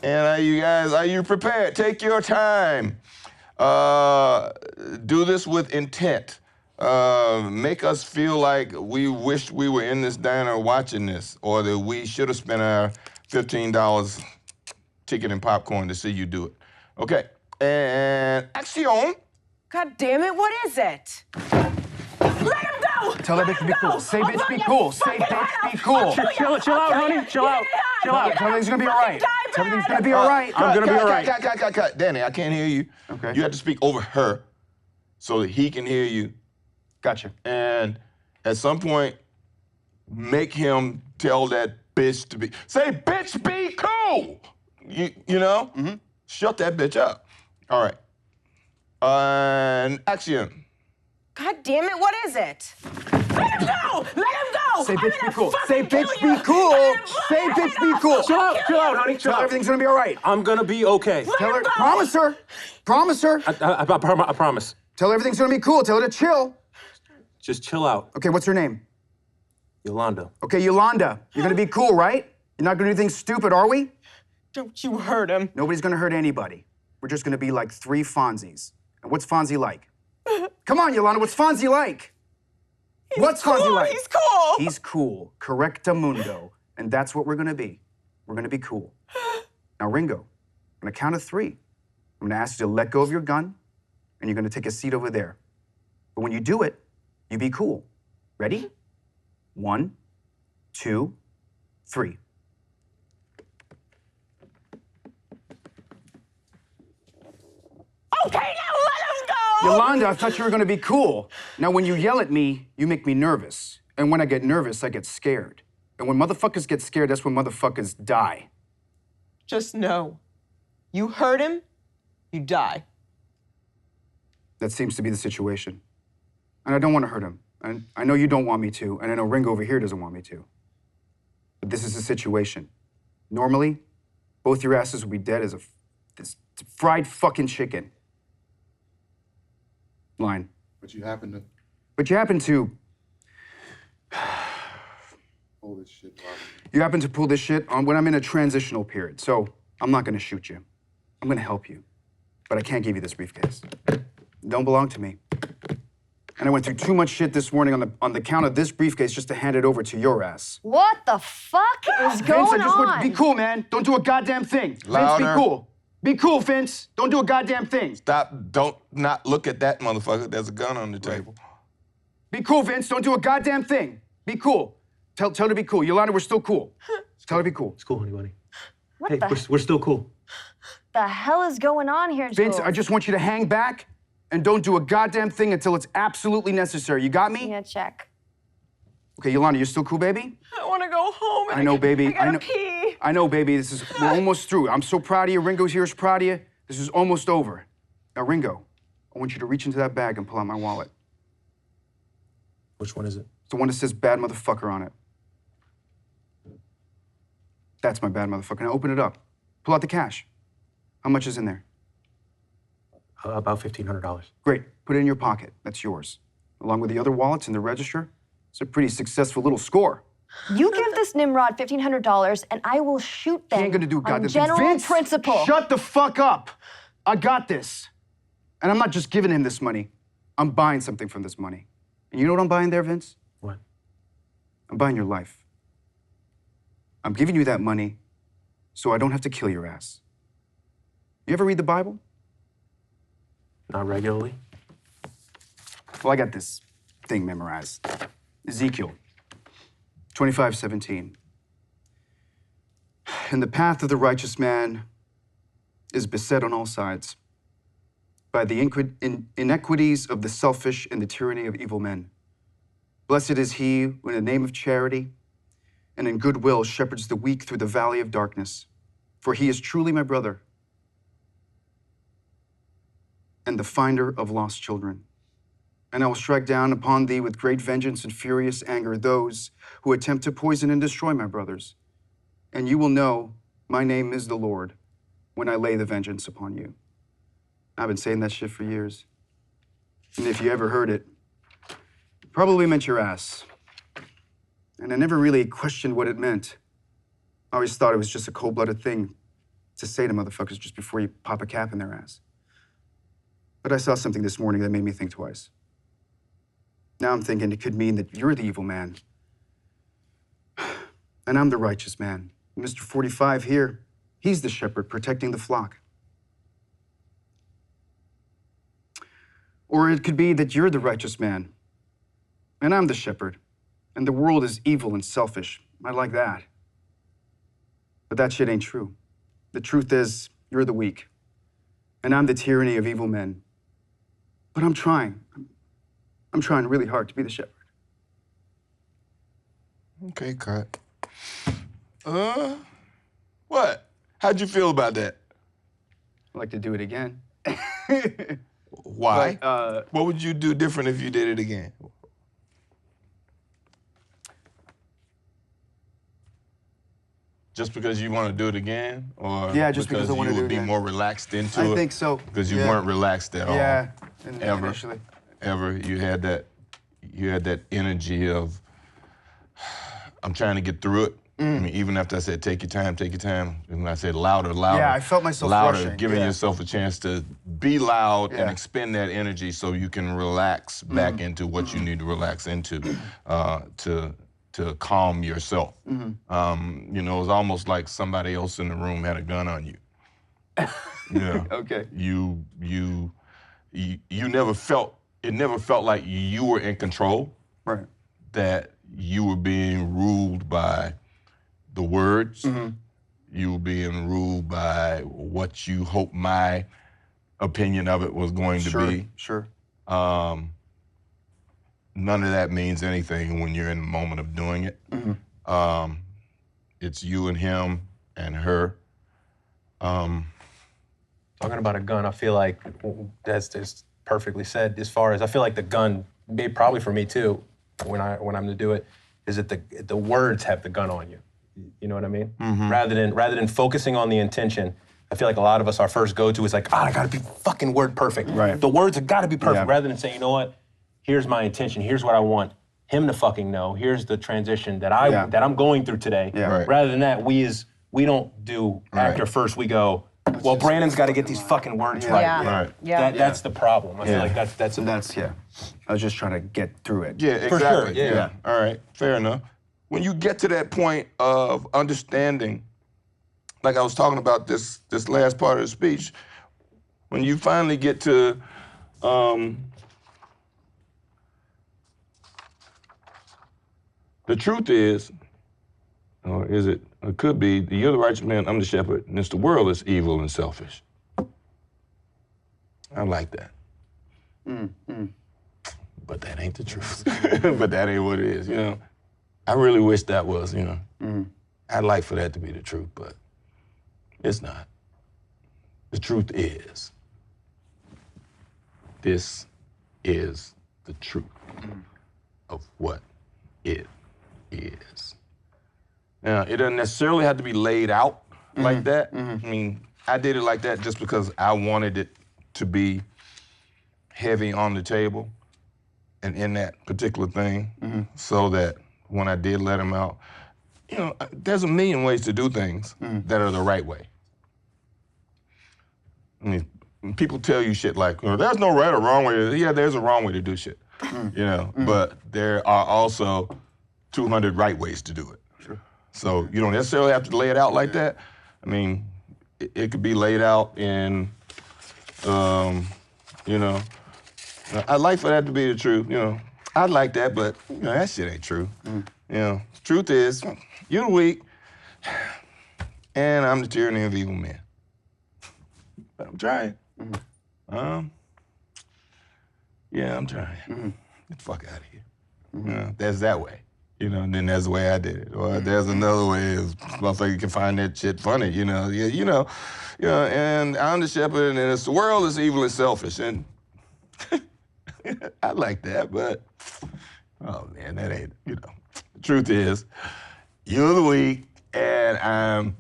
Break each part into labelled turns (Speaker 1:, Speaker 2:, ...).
Speaker 1: And you guys, are you prepared? Take your time. Do this with intent. Make us feel like we wished we were in this diner watching this, or that we should have spent our $15 ticket and popcorn to see you do it. Okay, and action.
Speaker 2: God damn it, what is it? Let him go!
Speaker 3: Tell that bitch to be cool. Say bitch be cool. Say bitch be cool.
Speaker 4: Chill out, honey. Chill out. Chill out.
Speaker 3: Everything's gonna be all right. Everything's gonna be all right.
Speaker 4: I'm gonna be all right.
Speaker 1: Cut. Danny, I can't hear you.
Speaker 3: Okay.
Speaker 1: You have to speak over her so that he can hear you.
Speaker 3: Gotcha.
Speaker 1: And at some point, make him tell that bitch to be, say, bitch, be cool. You know?
Speaker 3: Mm-hmm.
Speaker 1: Shut that bitch up. All right. And action.
Speaker 2: God damn it, what is it? Let him go! Let him go!
Speaker 3: Say bitch be cool. Say bitch be cool. Say bitch be cool.
Speaker 4: Chill out, honey. Chill
Speaker 3: Tell her
Speaker 4: out.
Speaker 3: everything's gonna be all right.
Speaker 4: I'm gonna be okay.
Speaker 3: Tell her, promise her. Promise her.
Speaker 4: I promise.
Speaker 3: Tell her everything's gonna be cool. Tell her to chill.
Speaker 4: Just chill out.
Speaker 3: Okay, what's her name?
Speaker 4: Yolanda.
Speaker 3: Okay, Yolanda. You're gonna be cool, right? You're not gonna do anything stupid, are we?
Speaker 2: Don't you hurt him.
Speaker 3: Nobody's gonna hurt anybody. We're just gonna be like three Fonzies. And what's Fonzie like? Come on, Yolanda, what's Fonzie like? What's Fonzie like?
Speaker 2: He's cool!
Speaker 3: He's cool. Correctamundo. And that's what we're gonna be. We're gonna be cool. Now, Ringo, on a count of three, I'm gonna ask you to let go of your gun, and you're gonna take a seat over there. But when you do it, you be cool. Ready? 1, 2, 3.
Speaker 2: Okay, now let him go!
Speaker 3: Yolanda, I thought you were gonna be cool. Now, when you yell at me, you make me nervous. And when I get nervous, I get scared. And when motherfuckers get scared, that's when motherfuckers die.
Speaker 2: Just know, you hurt him, you die.
Speaker 3: That seems to be the situation. And I don't want to hurt him. And I know you don't want me to, and I know Ringo over here doesn't want me to. But this is the situation. Normally, both your asses would be dead as this fried fucking chicken. Line.
Speaker 5: But you happen to pull this shit off.
Speaker 3: You happen to pull this shit on when I'm in a transitional period. So I'm not gonna shoot you. I'm gonna help you. But I can't give you this briefcase. It don't belong to me. And I went through too much shit this morning on the count of this briefcase just to hand it over to your ass.
Speaker 6: What the fuck is going
Speaker 3: Vince, I just want
Speaker 6: on?
Speaker 3: be cool, man. Don't do a goddamn thing.
Speaker 1: Louder.
Speaker 3: Vince, be cool. Be cool, Vince. Don't do a goddamn thing.
Speaker 1: Stop. Don't not look at that motherfucker. There's a gun on the table.
Speaker 3: Be cool, Vince. Don't do a goddamn thing. Be cool. Tell her to be cool. Yolanda, we're still cool. Tell her to be cool.
Speaker 4: It's cool, honey bunny.
Speaker 6: What
Speaker 4: Hey,
Speaker 6: the
Speaker 4: we're still cool.
Speaker 6: hell is going on here,
Speaker 3: Vince,
Speaker 6: Jules?
Speaker 3: I just want you to hang back and don't do a goddamn thing until it's absolutely necessary. You got me?
Speaker 6: Yeah, check.
Speaker 3: Okay, Yolanda, you're still cool, baby?
Speaker 2: I want to go home.
Speaker 3: I know, baby.
Speaker 2: I gotta
Speaker 3: know.
Speaker 2: pee.
Speaker 3: I know, baby. We're almost through. I'm so proud of you. Ringo's here is proud of you. This is almost over. Now, Ringo, I want you to reach into that bag and pull out my wallet.
Speaker 4: Which one is it?
Speaker 3: It's the one that says bad motherfucker on it. That's my bad motherfucker. Now open it up. Pull out the cash. How much is in there?
Speaker 4: About $1,500.
Speaker 3: Great. Put it in your pocket. That's yours. Along with the other wallets in the register. It's a pretty successful little score.
Speaker 6: You give this Nimrod $1,500 and I will shoot them
Speaker 3: He ain't gonna do a
Speaker 6: on
Speaker 3: goddamn thing.
Speaker 6: general
Speaker 3: Vince,
Speaker 6: principle.
Speaker 3: Shut the fuck up. I got this. And I'm not just giving him this money. I'm buying something from this money. And you know what I'm buying there, Vince?
Speaker 4: What?
Speaker 3: I'm buying your life. I'm giving you that money so I don't have to kill your ass. You ever read the Bible?
Speaker 4: Not regularly.
Speaker 3: Well, I got this thing memorized. Ezekiel 25:17. And the path of the righteous man is beset on all sides by the inequities of the selfish and the tyranny of evil men. Blessed is he who in the name of charity and in goodwill shepherds the weak through the valley of darkness, for he is truly my brother and the finder of lost children. And I will strike down upon thee with great vengeance and furious anger those who attempt to poison and destroy my brothers. And you will know my name is the Lord when I lay the vengeance upon you. I've been saying that shit for years. And if you ever heard it, it probably meant your ass. And I never really questioned what it meant. I always thought it was just a cold-blooded thing to say to motherfuckers just before you pop a cap in their ass. But I saw something this morning that made me think twice. Now I'm thinking it could mean that you're the evil man. And I'm the righteous man. Mr. 45 here, he's the shepherd protecting the flock. Or it could be that you're the righteous man, and I'm the shepherd, and the world is evil and selfish. I like that. But that shit ain't true. The truth is, you're the weak, and I'm the tyranny of evil men. But I'm trying. I'm trying really hard to be the shepherd.
Speaker 1: Okay, cut. What? How'd you feel about that?
Speaker 3: I'd like to do it again.
Speaker 1: Why?
Speaker 3: But,
Speaker 1: what would you do different if you did it again? Just because you want to do it again, or
Speaker 3: Yeah, just because I wanna
Speaker 1: you
Speaker 3: do
Speaker 1: would
Speaker 3: it
Speaker 1: be
Speaker 3: again.
Speaker 1: more relaxed into it?
Speaker 3: I think so.
Speaker 1: Because you
Speaker 3: Yeah.
Speaker 1: weren't relaxed at all.
Speaker 3: Yeah,
Speaker 1: Ever.
Speaker 3: initially.
Speaker 1: Ever. You had that energy of, I'm trying to get through it. I mean, even after I said, take your time, and I said louder,
Speaker 3: Yeah, I felt myself
Speaker 1: louder,
Speaker 3: rushing,
Speaker 1: giving
Speaker 3: yeah.
Speaker 1: yourself a chance to be loud and
Speaker 3: Yeah.
Speaker 1: expend that energy so you can relax back into what you need to relax into to calm yourself. You know, it's almost like somebody else in the room had a gun on you. You know,
Speaker 3: Okay.
Speaker 1: you never felt, it never felt like you were in control,
Speaker 3: Right.
Speaker 1: that you were being ruled by the words. You were being ruled by what you hoped my opinion of it was going to be.
Speaker 3: Sure.
Speaker 1: None of that means anything when you're in the moment of doing it. It's you and him and her.
Speaker 4: Talking about a gun, I feel like that's perfectly said. As far as I feel like the gun, probably for me too, when I'm to do it, is that the words have the gun on you. You know what I mean? Rather than focusing on the intention, I feel like a lot of us, our first go-to is like, I gotta be fucking word perfect.
Speaker 3: Right.
Speaker 4: The words have gotta be perfect.
Speaker 3: Yeah.
Speaker 4: Rather than saying, you know what? Here's my intention. Here's what I want him to fucking know. Here's the transition that I'm going through today.
Speaker 3: Yeah.
Speaker 1: Right.
Speaker 4: Rather than that, we don't do after first. We go, well, Brandon's got to get these fucking words right.
Speaker 2: Yeah.
Speaker 1: Right.
Speaker 2: Yeah.
Speaker 4: That's the problem. I feel like that's
Speaker 3: Yeah. I was just trying to get through it.
Speaker 1: Yeah,
Speaker 4: For
Speaker 1: exactly.
Speaker 4: sure, yeah.
Speaker 1: All right, fair enough. When you get to that point of understanding, like I was talking about this last part of the speech, when you finally get to the truth is, or is it, it could be, you're the righteous man, I'm the shepherd, and this the world is evil and selfish. I like that. But that ain't the truth. But that ain't what it is, you know? I really wish that was, you know? I'd like for that to be the truth, but it's not. The truth is, this is the truth of what it is. Now, it doesn't necessarily have to be laid out like that. I mean, I did it like that just because I wanted it to be heavy on the table and in that particular thing, so that when I did let him out, you know, there's a million ways to do things that are the right way. I mean, when people tell you shit like, oh, there's no right or wrong way. Yeah, there's a wrong way to do shit, you know, but there are also 200 right ways to do it.
Speaker 3: Sure.
Speaker 1: So you don't necessarily have to lay it out like that. I mean, it could be laid out in, you know, I'd like for that to be the truth, you know. I'd like that, but you know, that shit ain't true. You know, truth is, you're the weak, and I'm the tyranny of evil men. But I'm trying. Yeah, I'm trying. Get the fuck out of here. You know, there's that way. You know, and then there's the way I did it. Or there's another way is motherfucker can find that shit funny, you know. Yeah, you know, and I'm the shepherd, and it's the world is evil and selfish. And I like that, but oh man, that ain't, you know. The truth is, you're the weak, and I'm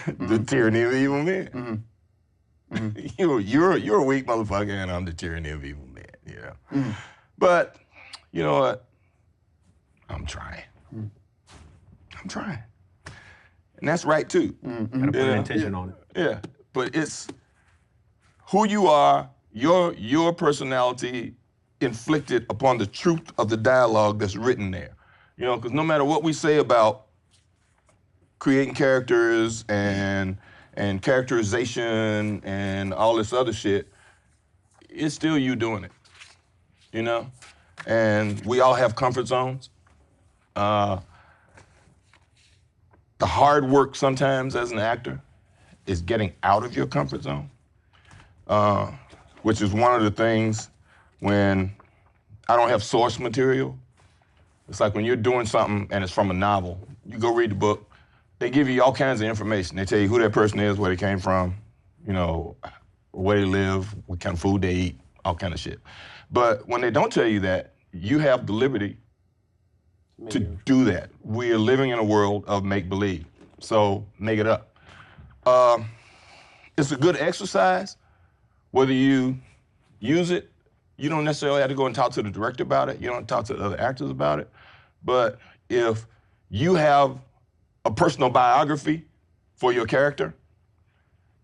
Speaker 1: the tyranny of evil men. You're a weak motherfucker, and I'm the tyranny of evil men, you know. But you know what? I'm trying. I'm trying. And that's right too.
Speaker 4: Gotta put an intention on it.
Speaker 1: Yeah, but it's who you are, your personality inflicted upon the truth of the dialogue that's written there. You know, because no matter what we say about creating characters and characterization and all this other shit, it's still you doing it. You know, and we all have comfort zones. The hard work sometimes as an actor is getting out of your comfort zone, which is one of the things when I don't have source material. It's like when you're doing something and it's from a novel, you go read the book, they give you all kinds of information. They tell you who that person is, where they came from, you know, where they live, what kind of food they eat, all kind of shit. But when they don't tell you that, you have the liberty to do that. We are living in a world of make-believe, so make it up. It's a good exercise. Whether you use it, you don't necessarily have to go and talk to the director about it. You don't talk to the other actors about it. But if you have a personal biography for your character,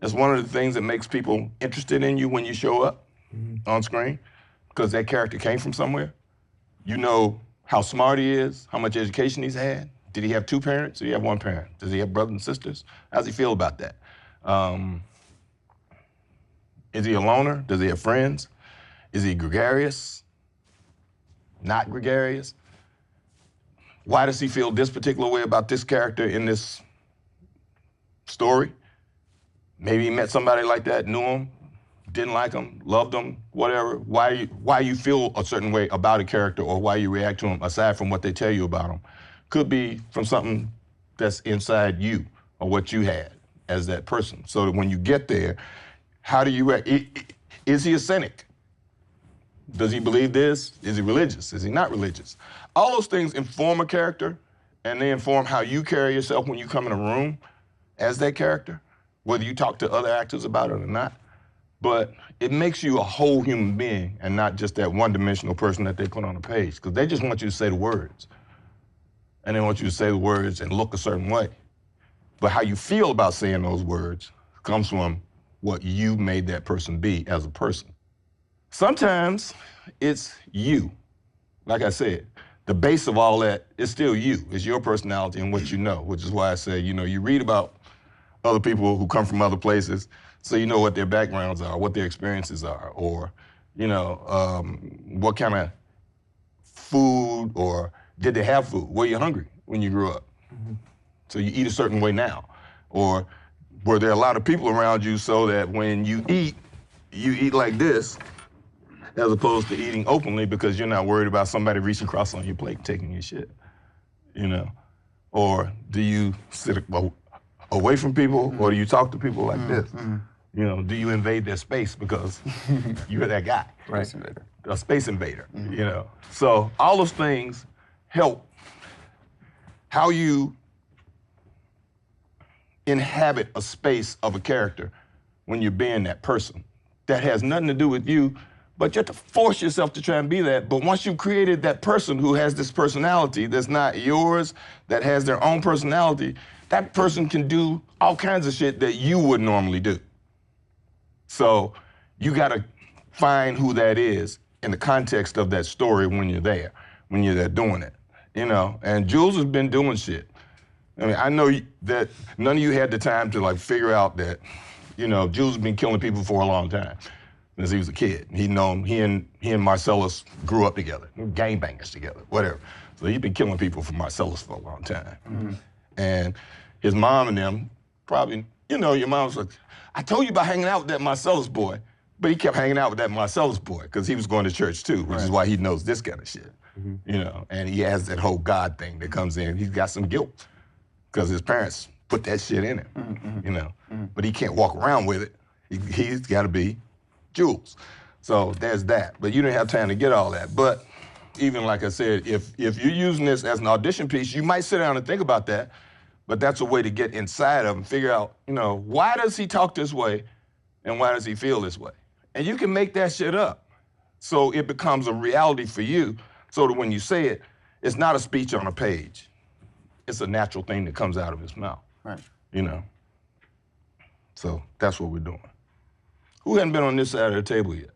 Speaker 1: that's one of the things that makes people interested in you when you show up on screen, because that character came from somewhere. You know how smart he is, how much education he's had. Did he have two parents? Did he have one parent? Does he have brothers and sisters? How does he feel about that? Is he a loner? Does he have friends? Is he gregarious? Not gregarious? Why does he feel this particular way about this character in this story? Maybe he met somebody like that, knew him, didn't like him, loved him, whatever. Why you feel a certain way about a character or why you react to him, aside from what they tell you about him, could be from something that's inside you or what you had as that person. So that when you get there, how do you react? Is he a cynic? Does he believe this? Is he religious? Is he not religious? All those things inform a character, and they inform how you carry yourself when you come in a room as that character, whether you talk to other actors about it or not. But it makes you a whole human being and not just that one-dimensional person that they put on the page, because they just want you to say the words. And they want you to say the words and look a certain way. But how you feel about saying those words comes from what you made that person be as a person. Sometimes it's you. Like I said, the base of all that is still you. It's your personality and what you know, which is why I say, you know, you read about other people who come from other places, so you know what their backgrounds are, what their experiences are, or, you know, what kind of food, or did they have food? Were you hungry when you grew up? So you eat a certain way now. Or were there a lot of people around you so that when you eat like this, as opposed to eating openly because you're not worried about somebody reaching across on your plate and taking your shit, you know? Or do you sit away from people, or do you talk to people like this? You know, do you invade their space because you're that guy?
Speaker 4: Right.
Speaker 1: A space invader, you know? So all those things help how you inhabit a space of a character when you're being that person. That has nothing to do with you, but you have to force yourself to try and be that. But once you've created that person who has this personality that's not yours, that has their own personality, that person can do all kinds of shit that you would normally do. So you gotta find who that is in the context of that story when you're there doing it, you know? And Jules has been doing shit. I mean, I know that none of you had the time to like figure out that, you know, Jules has been killing people for a long time since he was a kid. He and Marcellus grew up together, gangbangers together, whatever. So he's been killing people for Marcellus for a long time. And his mom and them probably, you know, your mom's like, I told you about hanging out with that Marcellus boy, but he kept hanging out with that Marcellus boy because he was going to church too, which is why he knows this kind of shit, you know, and he has that whole God thing that comes in. He's got some guilt because his parents put that shit in him, you know, but he can't walk around with it. He's got to be Jules. So there's that, but you didn't have time to get all that. But even like I said, if you're using this as an audition piece, you might sit down and think about that, but that's a way to get inside of him, figure out, you know, why does he talk this way and why does he feel this way? And you can make that shit up. So it becomes a reality for you, so that when you say it, it's not a speech on a page. It's a natural thing that comes out of his mouth.
Speaker 3: Right.
Speaker 1: You know. So that's what we're doing. Who hadn't been on this side of the table yet?